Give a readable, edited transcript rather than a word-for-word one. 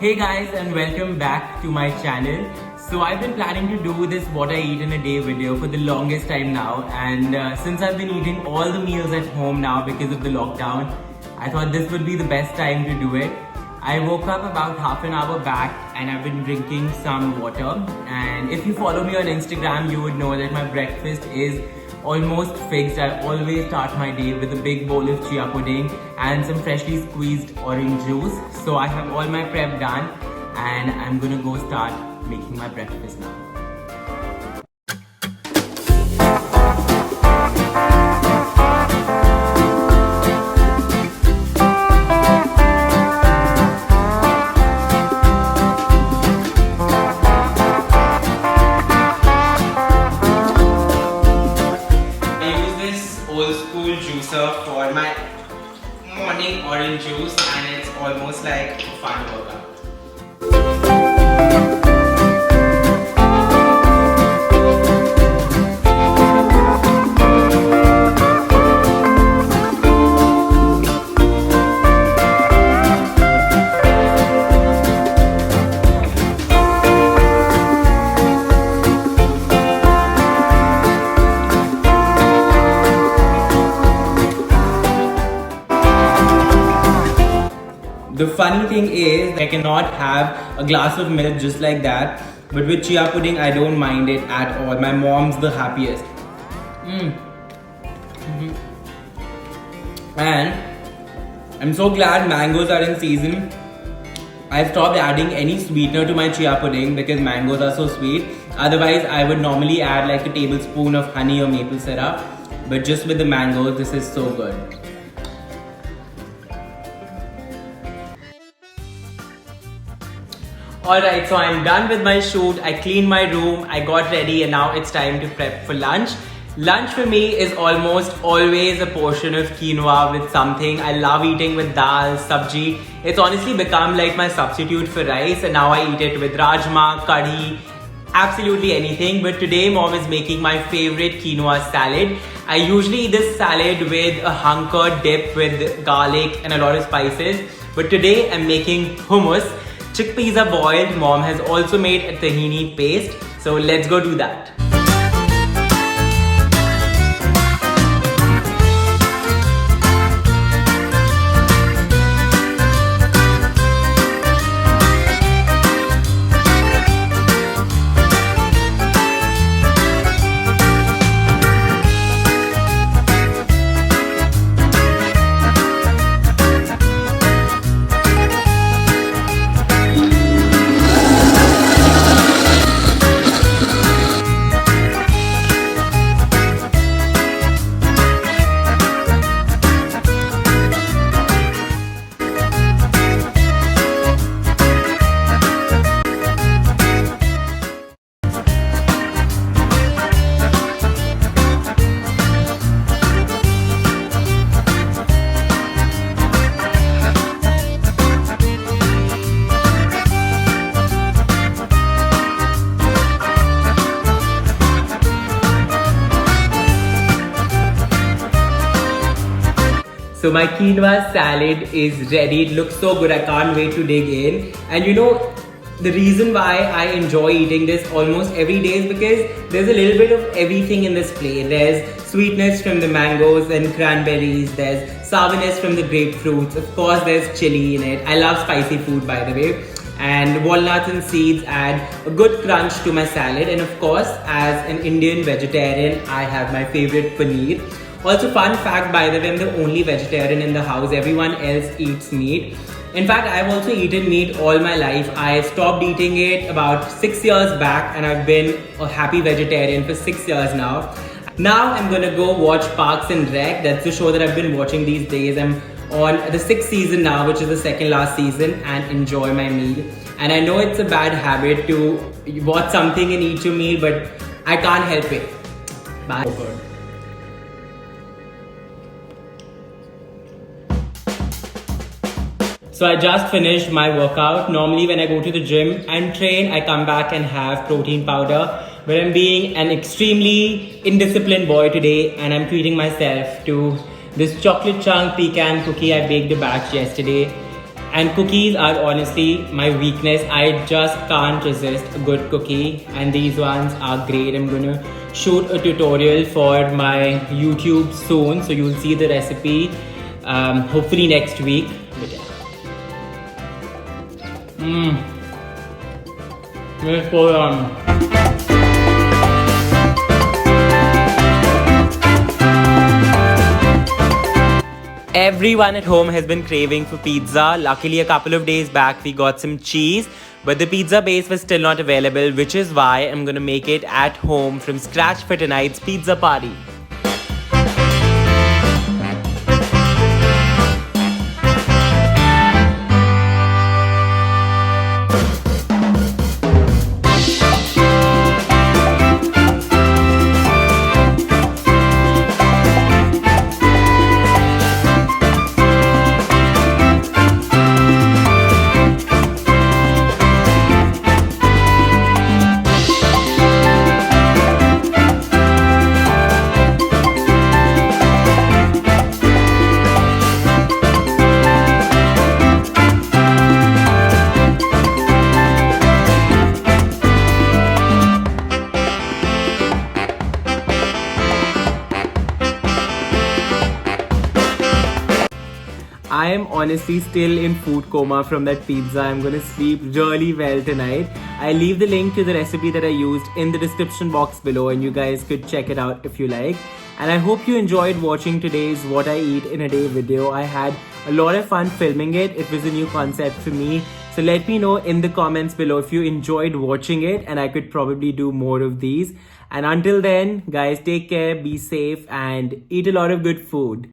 Hey guys, and welcome back to my channel. So I've been planning to do this what I eat in a day video for the longest time now, and since I've been eating all the meals at home now because of the lockdown, I thought this would be the best time to do it. I woke up about half an hour back and I've been drinking some water, and if you follow me on Instagram you would know that my breakfast is almost fixed. I always start my day with a big bowl of chia pudding and some freshly squeezed orange juice. So I have all my prep done and I'm gonna go start making my breakfast now. Old school juicer for my morning orange juice, and it's almost like a fun workout. The funny thing is, I cannot have a glass of milk just like that, but with chia pudding, I don't mind it at all. My mom's the happiest. And I'm so glad mangoes are in season. I've stopped adding any sweetener to my chia pudding because mangoes are so sweet. Otherwise, I would normally add like a tablespoon of honey or maple syrup. But just with the mangoes, this is so good. Alright, so I'm done with my shoot. I cleaned my room, I got ready, and now it's time to prep for lunch. Lunch for me is almost always a portion of quinoa with something. I love eating with dal, sabji. It's honestly become like my substitute for rice, and now I eat it with rajma, curry, absolutely anything. But today mom is making my favorite quinoa salad. I usually eat this salad with a hunker dip with garlic and a lot of spices. But today I'm making hummus. Chickpeas are boiled. Mom has also made a tahini paste. So let's go do that. So my quinoa salad is ready. It looks so good. I can't wait to dig in. And you know, the reason why I enjoy eating this almost every day is because there's a little bit of everything in this plate. There's sweetness from the mangoes and cranberries. There's sourness from the grapefruits. Of course, there's chili in it. I love spicy food, by the way. And walnuts and seeds add a good crunch to my salad. And of course, as an Indian vegetarian, I have my favorite paneer. Also, fun fact, by the way, I'm the only vegetarian in the house. Everyone else eats meat. In fact, I've also eaten meat all my life. I stopped eating it about 6 years back, and I've been a happy vegetarian for 6 years now. Now I'm gonna go watch Parks and Rec. That's the show that I've been watching these days. I'm on the 6th season now, which is the second last season, and enjoy my meal. And I know it's a bad habit to watch something and eat your meal, but I can't help it. Bye. So I just finished my workout. Normally when I go to the gym and train, I come back and have protein powder. But I'm being an extremely indisciplined boy today and I'm treating myself to this chocolate chunk pecan cookie I baked a batch yesterday. And cookies are honestly my weakness. I just can't resist a good cookie, and these ones are great. I'm gonna shoot a tutorial for my YouTube soon, so you'll see the recipe hopefully next week. But yeah. Let's go on. Everyone at home has been craving for pizza. Luckily, a couple of days back, we got some cheese, but the pizza base was still not available, which is why I'm gonna make it at home from scratch for tonight's pizza party. I am honestly still in food coma from that pizza. I'm gonna sleep really well tonight. I'll leave the link to the recipe that I used in the description box below, and you guys could check it out if you like. And I hope you enjoyed watching today's What I Eat in a Day video. I had a lot of fun filming it. It was a new concept for me. So let me know in the comments below if you enjoyed watching it, and I could probably do more of these. And until then, guys, take care, be safe, and eat a lot of good food.